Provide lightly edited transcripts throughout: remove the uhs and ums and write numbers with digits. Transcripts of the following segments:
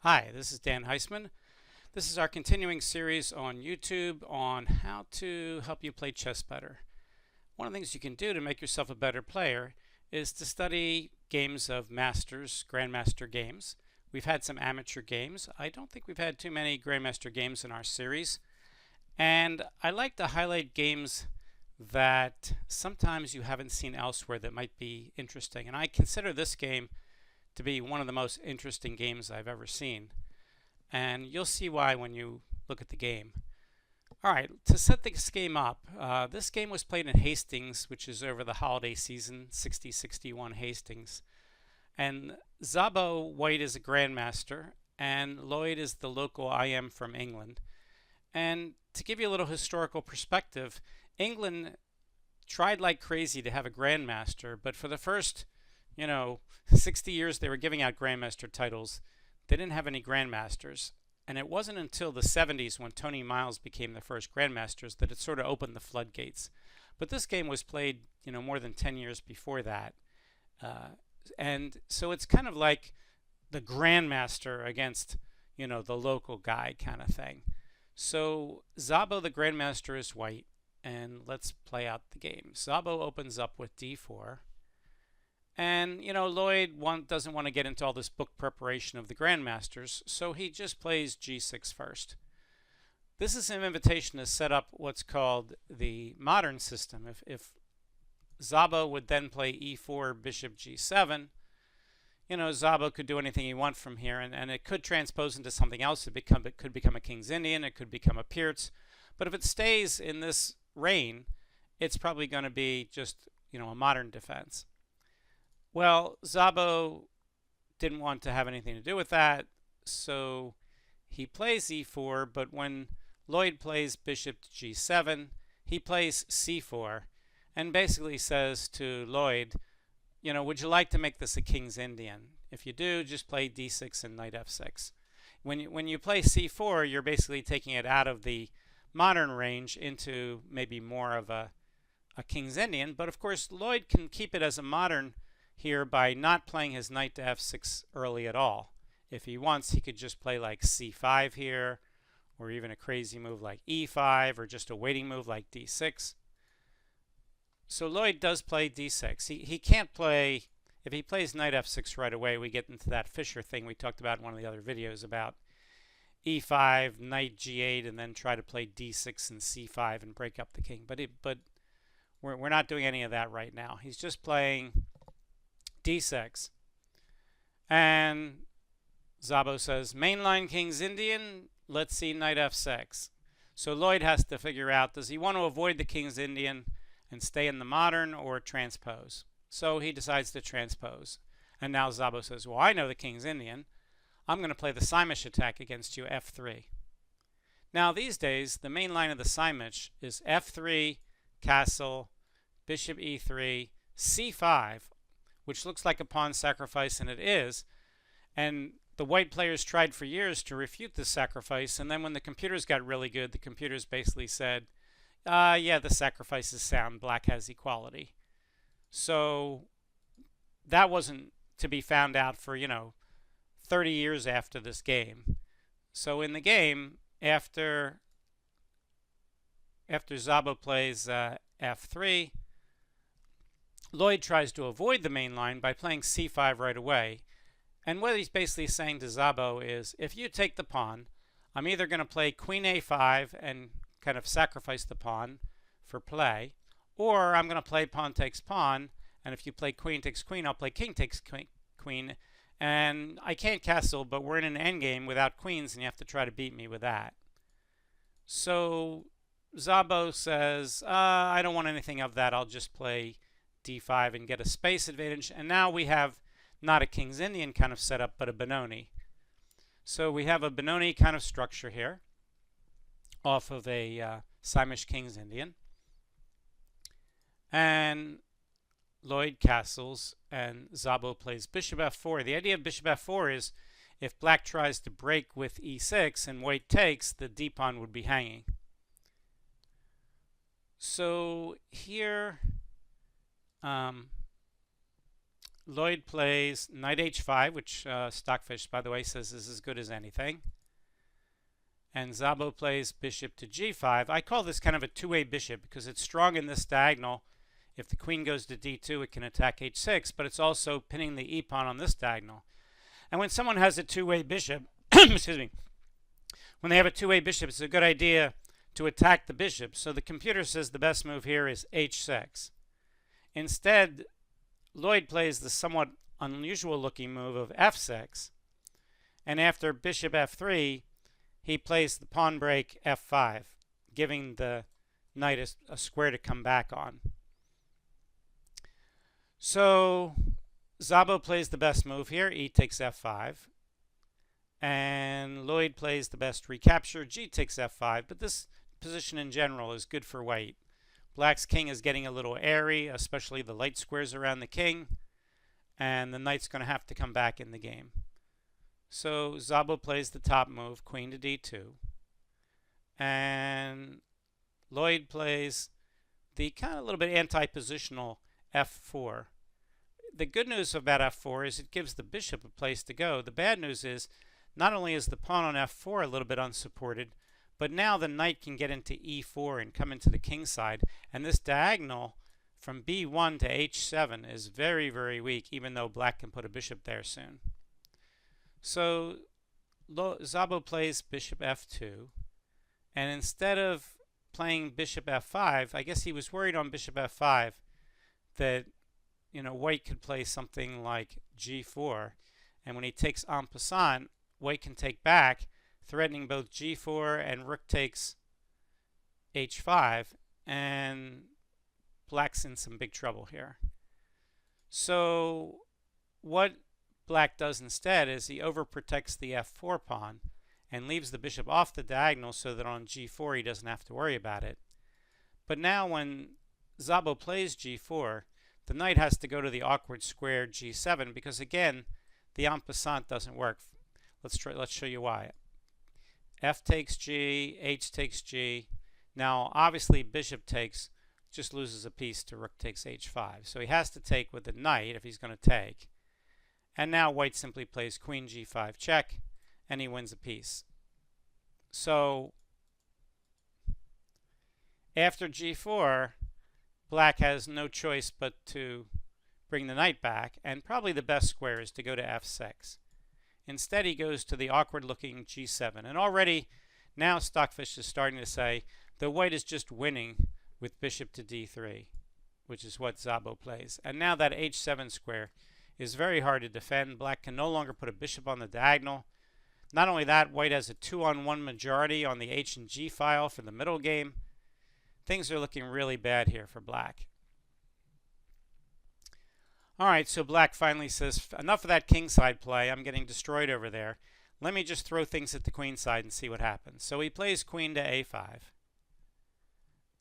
Hi, this is Dan Heisman. This is our continuing series on YouTube on how to help you play chess better. One of the things you can do to make yourself a better player is to study games of masters, grandmaster games. We've had some amateur games. I don't think we've had too many grandmaster games in our series. And I like to highlight games that sometimes you haven't seen elsewhere that might be interesting. And I consider this game to be one of the most interesting games I've ever seen. And you'll see why when you look at the game. Alright, to set this game up, this game was played in Hastings, which is over the holiday season, 60-61 Hastings. And Szabo-Lloyd is a grandmaster, and Lloyd is the local IM from England. And to give you a little historical perspective, England tried like crazy to have a grandmaster, but for the first 60 years they were giving out grandmaster titles. They didn't have any grandmasters. And it wasn't until the 70s when Tony Miles became the first grandmasters that it sort of opened the floodgates. But this game was played, more than 10 years before that. And so it's kind of like the grandmaster against, the local guy kind of thing. So Szabo, the grandmaster, is white. And let's play out the game. Szabo opens up with d4. And, Lloyd doesn't want to get into all this book preparation of the grandmasters, so he just plays g6 first. This is an invitation to set up what's called the modern system. If Szabo would then play e4, bishop g7, Szabo could do anything he wants from here, and it could transpose into something else. It could become a King's Indian, it could become a Pierce. But if it stays in this reign, it's probably going to be just, a modern defense. Well, Szabo didn't want to have anything to do with that, so he plays e4, but when Lloyd plays bishop to g7, he plays c4 and basically says to Lloyd, would you like to make this a King's Indian? If you do, just play d6 and knight f6. When you play c4, you're basically taking it out of the modern range into maybe more of a King's Indian, but of course Lloyd can keep it as a modern here by not playing his knight to f6 early at all. If he wants, he could just play like c5 here, or even a crazy move like e5, or just a waiting move like d6. So Lloyd does play d6. He can't play, if he plays knight f6 right away, we get into that Fischer thing we talked about in one of the other videos about e5, knight g8, and then try to play d6 and c5 and break up the king. But we're not doing any of that right now. He's just playing d6. And Szabo says, mainline King's Indian, let's see knight f6. So Lloyd has to figure out, does he want to avoid the King's Indian and stay in the modern or transpose? So he decides to transpose. And now Szabo says, well, I know the King's Indian. I'm going to play the Simish attack against you, f3. Now these days, the main line of the Simish is f3, castle, bishop e3, c5, which looks like a pawn sacrifice, and it is. And the white players tried for years to refute this sacrifice, and then when the computers got really good, the computers basically said, yeah, the sacrifice is sound, black has equality. So that wasn't to be found out for, 30 years after this game. So in the game, after Szabo plays f3, Lloyd tries to avoid the main line by playing c5 right away. And what he's basically saying to Szabo is, if you take the pawn, I'm either going to play queen a5 and kind of sacrifice the pawn for play, or I'm going to play pawn takes pawn, and if you play queen takes queen, I'll play king takes queen, and I can't castle, but we're in an endgame without queens, and you have to try to beat me with that. So Szabo says, I don't want anything of that, I'll just play d5 and get a space advantage. And now we have not a King's Indian kind of setup, but a Benoni. So we have a Benoni kind of structure here off of a Simish King's Indian. And Lloyd castles and Szabo plays bishop f4. The idea of bishop f4 is if black tries to break with e6 and white takes, the d pawn would be hanging. So here Lloyd plays knight h5, which Stockfish, by the way, says is as good as anything. And Szabo plays bishop to g5. I call this kind of a two-way bishop because it's strong in this diagonal. If the queen goes to d2, it can attack h6, but it's also pinning the e-pawn on this diagonal. And when someone has a two-way bishop, excuse me, when they have a two-way bishop, it's a good idea to attack the bishop. So the computer says the best move here is h6. Instead, Lloyd plays the somewhat unusual looking move of f6. And after bishop f3, he plays the pawn break f5, giving the knight a square to come back on. So Szabo plays the best move here, e takes f5. And Lloyd plays the best recapture, g takes f5. But this position in general is good for white. Black's king is getting a little airy, especially the light squares around the king. And the knight's going to have to come back in the game. So Szabo plays the top move, queen to d2. And Lloyd plays the kind of a little bit anti-positional f4. The good news about f4 is it gives the bishop a place to go. The bad news is not only is the pawn on f4 a little bit unsupported, but now the knight can get into e4 and come into the king side. And this diagonal from b1 to h7 is very, very weak, even though black can put a bishop there soon. So Szabo plays bishop f2, and instead of playing bishop f5, I guess he was worried on bishop f5 that white could play something like g4, and when he takes en passant, white can take back, threatening both g4 and rook takes h5, and black's in some big trouble here. So what black does instead is he overprotects the f4 pawn and leaves the bishop off the diagonal so that on g4 he doesn't have to worry about it. But now when Szabo plays g4, the knight has to go to the awkward square g7 because again the en passant doesn't work. Let's show you why. F takes g, h takes g. Now obviously bishop takes just loses a piece to rook takes h5. So he has to take with the knight if he's going to take. And now white simply plays queen g5 check, and he wins a piece. So after g4, black has no choice but to bring the knight back, and probably the best square is to go to f6. Instead, he goes to the awkward-looking g7. And already now Stockfish is starting to say the white is just winning with bishop to d3, which is what Szabo plays. And now that h7 square is very hard to defend. Black can no longer put a bishop on the diagonal. Not only that, white has a 2-on-1 majority on the h and g file for the middle game. Things are looking really bad here for black. Alright, so black finally says, enough of that kingside play. I'm getting destroyed over there. Let me just throw things at the queen side and see what happens. So he plays queen to a5.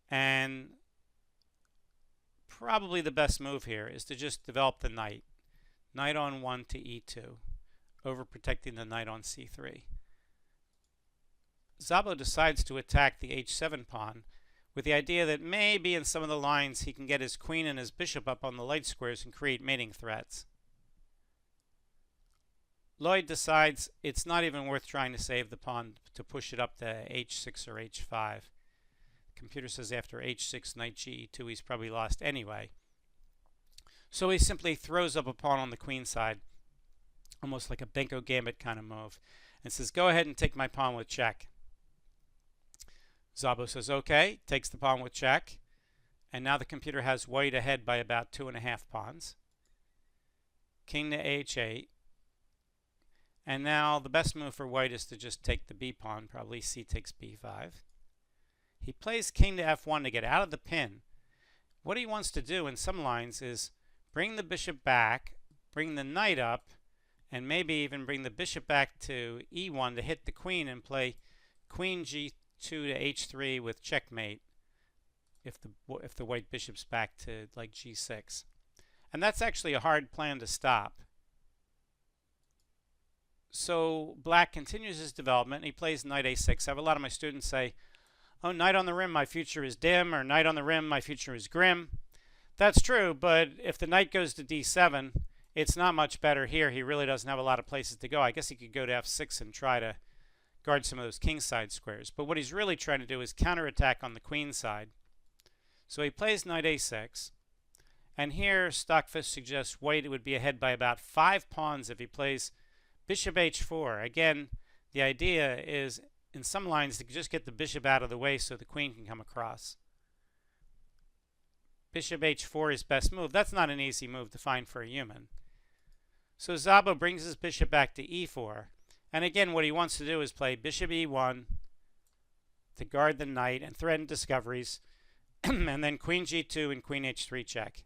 And probably the best move here is to just develop the knight. Knight on 1 to e2, overprotecting the knight on c3. Szabo decides to attack the h7 pawn with the idea that maybe in some of the lines he can get his queen and his bishop up on the light squares and create mating threats. Lloyd decides it's not even worth trying to save the pawn to push it up to h6 or h5. The computer says after h6, knight ge2, he's probably lost anyway. So he simply throws up a pawn on the queen side, almost like a Benko Gambit kind of move, and says, go ahead and take my pawn with check. Szabo says, okay, takes the pawn with check, and now the computer has white ahead by about 2.5 pawns. King to h8, and now the best move for white is to just take the b pawn, probably c takes b5. He plays king to f1 to get out of the pin. What he wants to do in some lines is bring the bishop back, bring the knight up, and maybe even bring the bishop back to e1 to hit the queen and play queen g2 to h3 with checkmate if the white bishop's back to like g6. And that's actually a hard plan to stop. So black continues his development, and he plays knight a6. I have a lot of my students say, oh, knight on the rim, my future is dim, or knight on the rim, my future is grim. That's true, but if the knight goes to d7, it's not much better here. He really doesn't have a lot of places to go. I guess he could go to f6 and try to guard some of those kingside squares. But what he's really trying to do is counterattack on the queen side. So he plays knight a6. And here Stockfish suggests white would be ahead by about 5 pawns if he plays bishop h4. Again, the idea is in some lines to just get the bishop out of the way so the queen can come across. Bishop h4 is best move. That's not an easy move to find for a human. So Szabo brings his bishop back to e4. And again, what he wants to do is play bishop e1 to guard the knight and threaten discoveries, and then queen g2 and queen h3 check.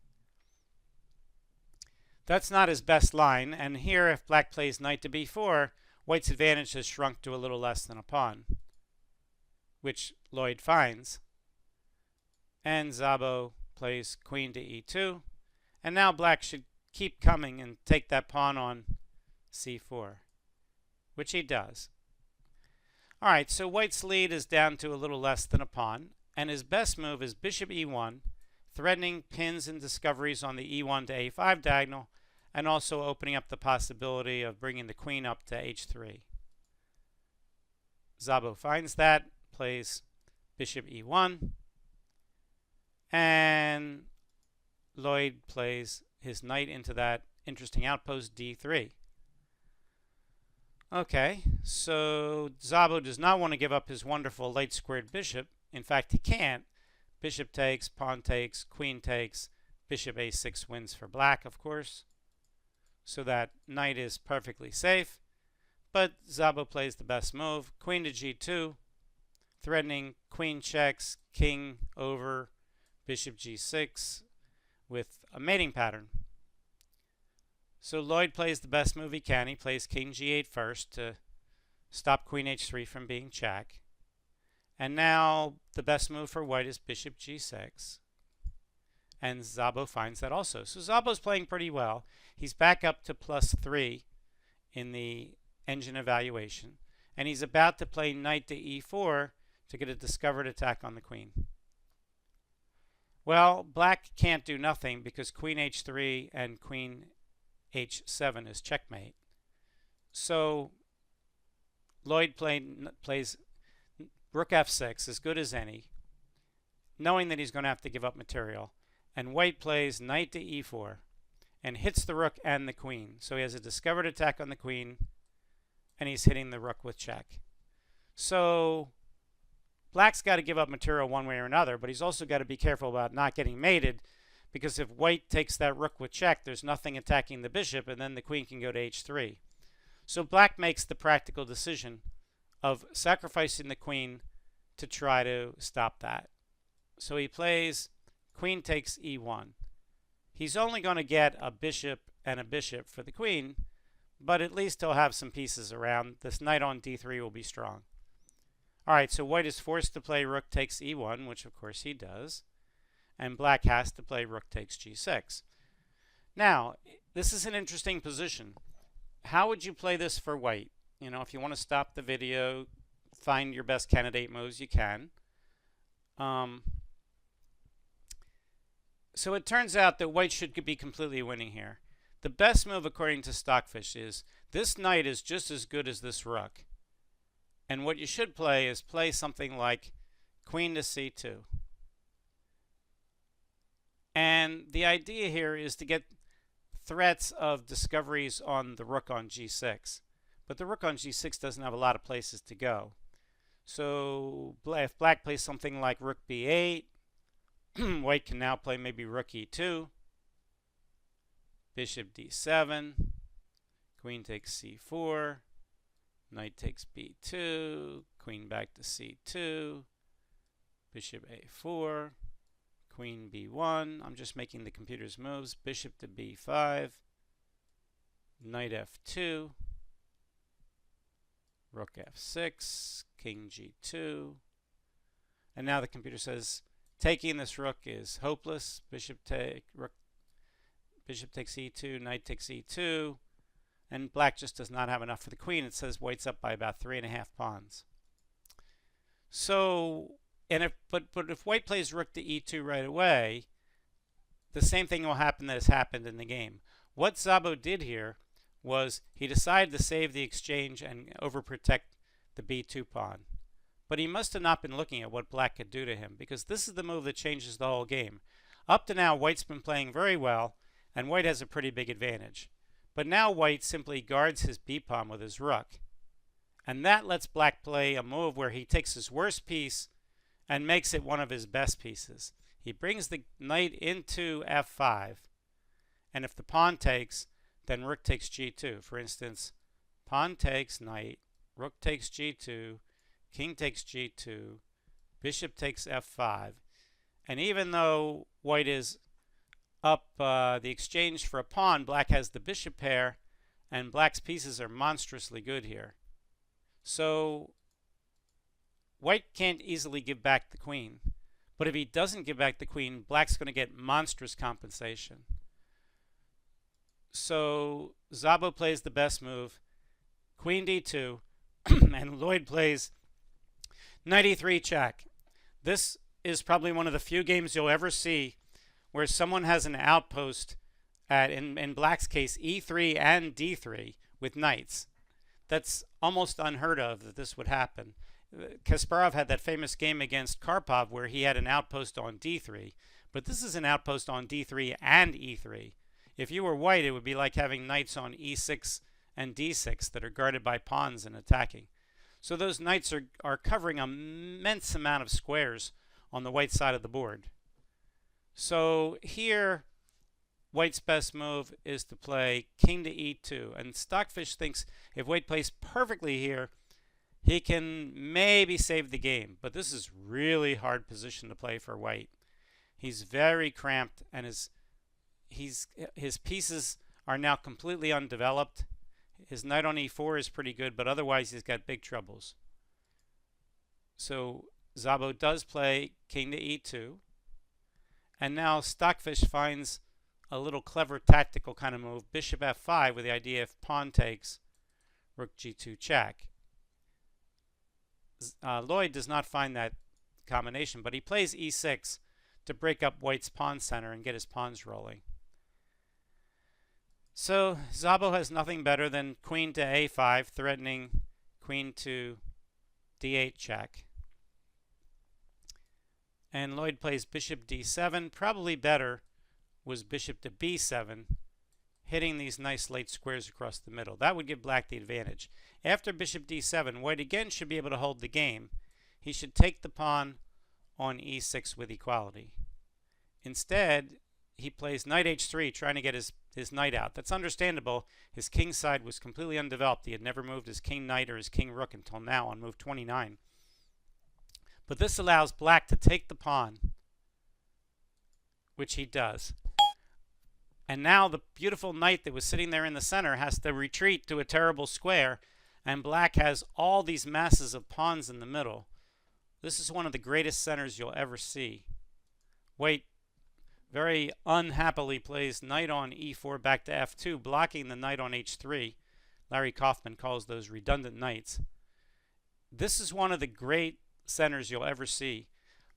That's not his best line, and here if black plays knight to b4, white's advantage has shrunk to a little less than a pawn, which Lloyd finds. And Szabo plays queen to e2, and now black should keep coming and take that pawn on c4, which he does. All right, so white's lead is down to a little less than a pawn, and his best move is bishop e1, threatening pins and discoveries on the e1 to a5 diagonal, and also opening up the possibility of bringing the queen up to h3. Szabo finds that, plays bishop e1, and Lloyd plays his knight into that interesting outpost d3. Okay, so Szabo does not want to give up his wonderful late squared bishop. In fact, he can't. Bishop takes, pawn takes, queen takes, bishop a6 wins for black, of course. So that knight is perfectly safe. But Szabo plays the best move, queen to g2, threatening queen checks, king over, bishop g6 with a mating pattern. So Lloyd plays the best move he can. He plays king g8 first to stop queen h3 from being check. And now the best move for white is bishop g6. And Szabo finds that also. So Szabo's playing pretty well. He's back up to +3 in the engine evaluation. And he's about to play knight to e4 to get a discovered attack on the queen. Well, black can't do nothing because queen h3 and queen h7 is checkmate. So Lloyd plays rook f6, as good as any, knowing that he's going to have to give up material. And white plays knight to e4 and hits the rook and the queen. So he has a discovered attack on the queen, and he's hitting the rook with check. So black's got to give up material one way or another, but he's also got to be careful about not getting mated, because if white takes that rook with check, there's nothing attacking the bishop, and then the queen can go to h3. So black makes the practical decision of sacrificing the queen to try to stop that. So he plays queen takes e1. He's only going to get a bishop and a bishop for the queen, but at least he'll have some pieces around. This knight on d3 will be strong. All right, so white is forced to play rook takes e1, which of course he does. And black has to play rook takes g6. Now, this is an interesting position. How would you play this for white? You know, if you want to stop the video, find your best candidate moves, you can. So it turns out that white should be completely winning here. The best move, according to Stockfish, is this knight is just as good as this rook. And what you should play is play something like queen to c2. And the idea here is to get threats of discoveries on the rook on g6. But the rook on g6 doesn't have a lot of places to go. So if black plays something like rook b8, white can now play maybe rook e2, bishop d7, queen takes c4, knight takes b2, queen back to c2, bishop a4, queen b1. I'm just making the computer's moves. Bishop to b5, knight f2, rook f6, king g2. And now the computer says taking this rook is hopeless. Bishop takes e2, knight takes e2, and black just does not have enough for the queen. It says white's up by about 3.5 pawns. So, but if white plays rook to e2 right away, the same thing will happen that has happened in the game. what Szabo did here was he decided to save the exchange and overprotect the b2 pawn. But he must have not been looking at what black could do to him, because this is the move that changes the whole game. Up to now, white's been playing very well, and white has a pretty big advantage. But now white simply guards his b-pawn with his rook. And that lets black play a move where he takes his worst piece and makes it one of his best pieces. He brings the knight into f5, and if the pawn takes, then rook takes g2. For instance, pawn takes knight, rook takes g2, king takes g2, bishop takes f5. And even though white is up the exchange for a pawn, black has the bishop pair, and black's pieces are monstrously good here. So white can't easily give back the queen. But if he doesn't give back the queen, black's going to get monstrous compensation. So Szabo plays the best move, queen d2, and Lloyd plays knight e3 check. This is probably one of the few games you'll ever see where someone has an outpost at, in black's case, e3 and d3 with knights. That's almost unheard of that this would happen. Kasparov had that famous game against Karpov where he had an outpost on d3, but this is an outpost on d3 and e3. If you were white, it would be like having knights on e6 and d6 that are guarded by pawns and attacking. So those knights are covering an immense amount of squares on the white side of the board. So here, white's best move is to play king to e2. And Stockfish thinks if white plays perfectly here, he can maybe save the game. But this is really hard position to play for white. He's very cramped, and his pieces are now completely undeveloped. His knight on e4 is pretty good, but otherwise he's got big troubles. So Szabo does play king to e2. And now Stockfish finds a little clever tactical kind of move, bishop f5, with the idea if pawn takes, rook g2 check. Lloyd does not find that combination, but he plays e6 to break up white's pawn center and get his pawns rolling. So Szabo has nothing better than queen to a5, threatening queen to d8 check. And Lloyd plays bishop d7. Probably better was bishop to b7, hitting these nice late squares across the middle. That would give black the advantage. After bishop d7, white again should be able to hold the game. He should take the pawn on e6 with equality. Instead, he plays knight h3, trying to get his knight out. That's understandable. His king side was completely undeveloped. He had never moved his king knight or his king rook until now on move 29. But this allows black to take the pawn, which he does. And now the beautiful knight that was sitting there in the center has to retreat to a terrible square, and black has all these masses of pawns in the middle. This is one of the greatest centers you'll ever see. White very unhappily plays knight on e4 back to f2, blocking the knight on h3. Larry Kaufman calls those redundant knights. This is one of the great centers you'll ever see.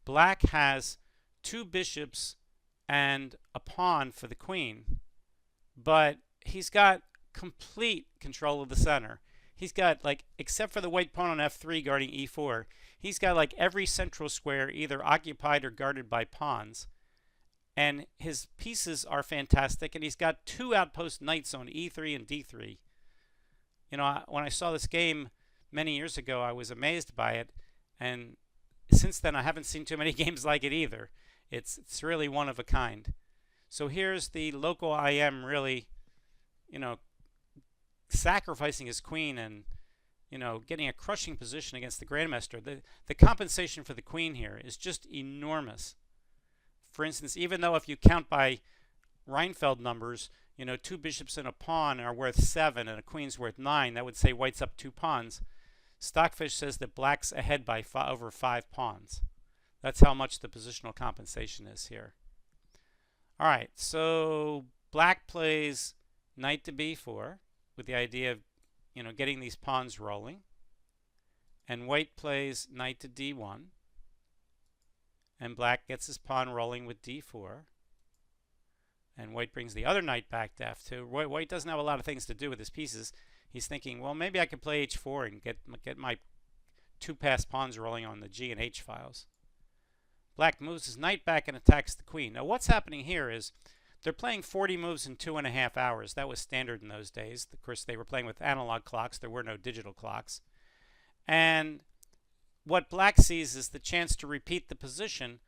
Black has two bishops and a pawn for the queen, but he's got complete control of the center. He's got, like, except for the white pawn on f3 guarding e4, he's got like every central square either occupied or guarded by pawns. And his pieces are fantastic, and he's got two outpost knights on e3 and d3. You know, when I saw this game many years ago, I was amazed by it, and since then I haven't seen too many games like it either. It's really one of a kind. So here's the local IM really, you know, sacrificing his queen and, you know, getting a crushing position against the Grandmaster. The compensation for the queen here is just enormous. For instance, even though if you count by Reinfeld numbers, you know, two bishops and a pawn are worth 7 and a queen's worth 9, that would say white's up 2 pawns. Stockfish says that black's ahead by over 5 pawns. That's how much the positional compensation is here. All right, so black plays knight to b4 with the idea of, you know, getting these pawns rolling. And white plays knight to d1. And black gets his pawn rolling with d4. And white brings the other knight back to f2. White doesn't have a lot of things to do with his pieces. He's thinking, well, maybe I could play h4 and get my two passed pawns rolling on the g and h files. Black moves his knight back and attacks the queen. Now what's happening here is they're playing 40 moves in 2.5 hours. That was standard in those days. Of course, they were playing with analog clocks. There were no digital clocks. And what black sees is the chance to repeat the position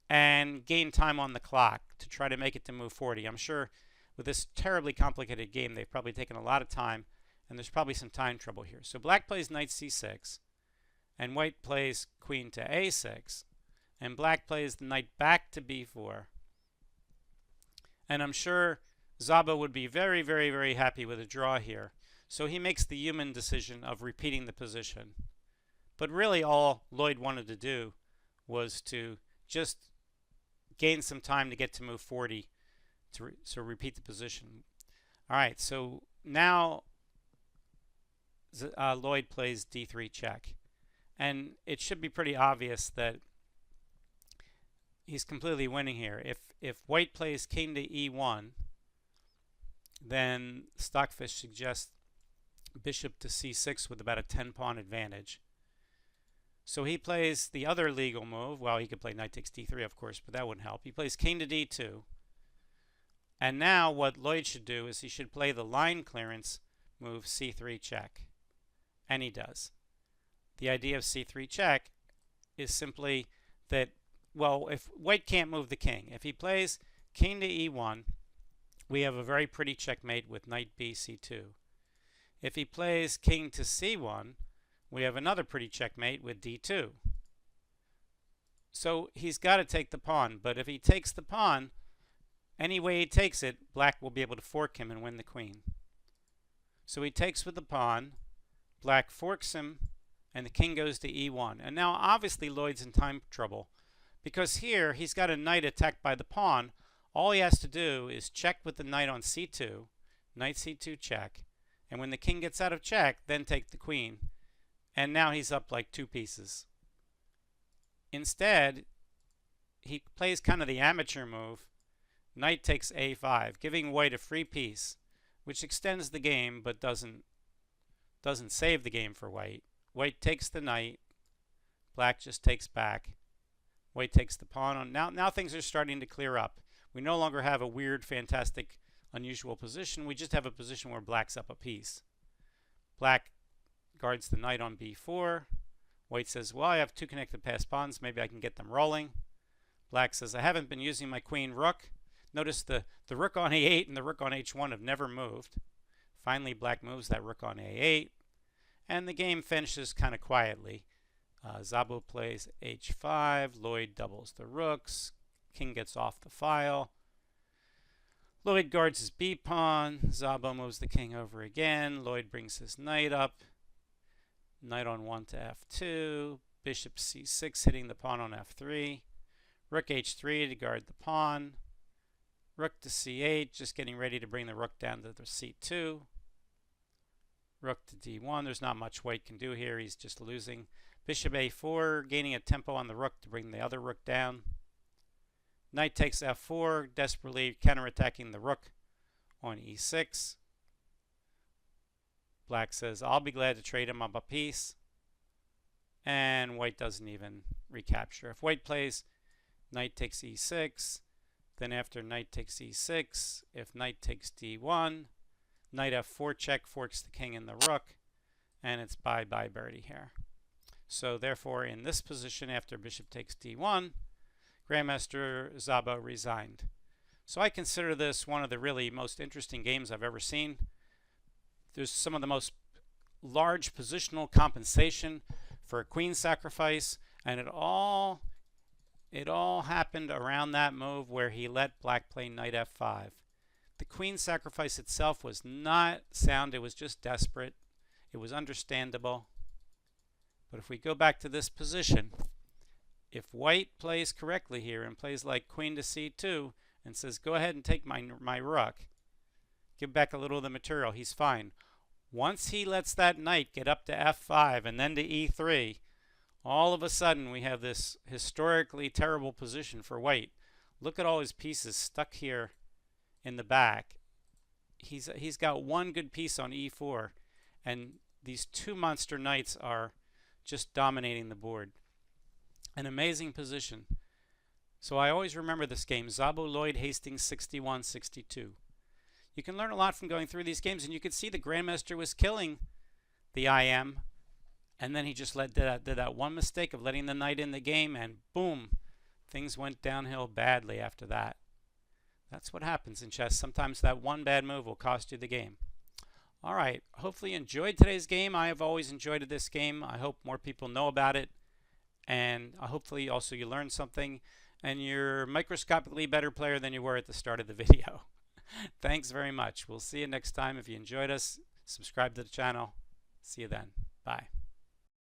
and gain time on the clock to try to make it to move 40. I'm sure with this terribly complicated game, they've probably taken a lot of time, and there's probably some time trouble here. So black plays knight c6, and white plays queen to a6, and black plays the knight back to b4. And I'm sure Szabo would be very, very, very happy with a draw here. So he makes the human decision of repeating the position. But really all Lloyd wanted to do was to just gain some time to get to move 40 to repeat the position. All right, so now Lloyd plays d3 check. And it should be pretty obvious that he's completely winning here. If white plays king to e1, then Stockfish suggests bishop to c6 with about a 10-pawn advantage. So he plays the other legal move. Well, he could play knight takes d3, of course, but that wouldn't help. He plays king to d2. And now what Lloyd should do is he should play the line clearance move c3 check. And he does. The idea of c3 check is simply that, well, if white can't move the king, if he plays king to e1, we have a very pretty checkmate with knight b c2. If he plays king to c1, we have another pretty checkmate with d2. So he's got to take the pawn, but if he takes the pawn, any way he takes it, black will be able to fork him and win the queen. So he takes with the pawn, black forks him, and the king goes to e1. And now obviously Lloyd's in time trouble, because here he's got a knight attacked by the pawn. All he has to do is check with the knight on c2, knight c2 check, and when the king gets out of check, then take the queen. And now he's up like 2 pieces. Instead, he plays kind of the amateur move. Knight takes a5, giving white a free piece, which extends the game but doesn't save the game for white. White takes the knight. Black just takes back. White takes the pawn on. Now things are starting to clear up. We no longer have a weird, fantastic, unusual position. We just have a position where black's up a piece. Black guards the knight on b4. White says, well, I have 2 connected passed pawns. Maybe I can get them rolling. Black says, I haven't been using my queen rook. Notice the rook on a8 and the rook on h1 have never moved. Finally, black moves that rook on a8. And the game finishes kind of quietly. Szabo plays h5. Lloyd doubles the rooks. King gets off the file. Lloyd guards his b pawn. Szabo moves the king over again. Lloyd brings his knight up. Knight on 1 to f2. Bishop c6 hitting the pawn on f3. Rook h3 to guard the pawn. Rook to c8, just getting ready to bring the rook down to the c2. Rook to d1. There's not much white can do here. He's just losing. Bishop a4, gaining a tempo on the rook to bring the other rook down. Knight takes f4, desperately counterattacking the rook on e6. Black says, I'll be glad to trade him up a piece. And white doesn't even recapture. If white plays knight takes e6, then after knight takes e6, if knight takes d1, knight f4 check forks the king and the rook, and it's bye-bye birdie here. So therefore, in this position, after bishop takes d1, Grandmaster Szabo resigned. So I consider this one of the really most interesting games I've ever seen. There's some of the most large positional compensation for a queen sacrifice, and it all happened around that move where he let black play knight f5. The queen sacrifice itself was not sound, it was just desperate. It was understandable. But if we go back to this position, if white plays correctly here and plays like queen to c2 and says, go ahead and take my rook, give back a little of the material, he's fine. Once he lets that knight get up to f5 and then to e3, all of a sudden we have this historically terrible position for white. Look at all his pieces stuck here in the back. He's got one good piece on e4, and these two monster knights are just dominating the board. An amazing position. So I always remember this game, Szabo-Lloyd, Hastings 61-62. You can learn a lot from going through these games, and you can see the Grandmaster was killing the IM, and then he just did that one mistake of letting the knight in the game, and boom, things went downhill badly after that. That's what happens in chess. Sometimes that one bad move will cost you the game. All right, hopefully you enjoyed today's game. I have always enjoyed this game. I hope more people know about it, and hopefully also you learned something, and you're a microscopically better player than you were at the start of the video. Thanks very much. We'll see you next time. If you enjoyed us, subscribe to the channel. See you then. Bye.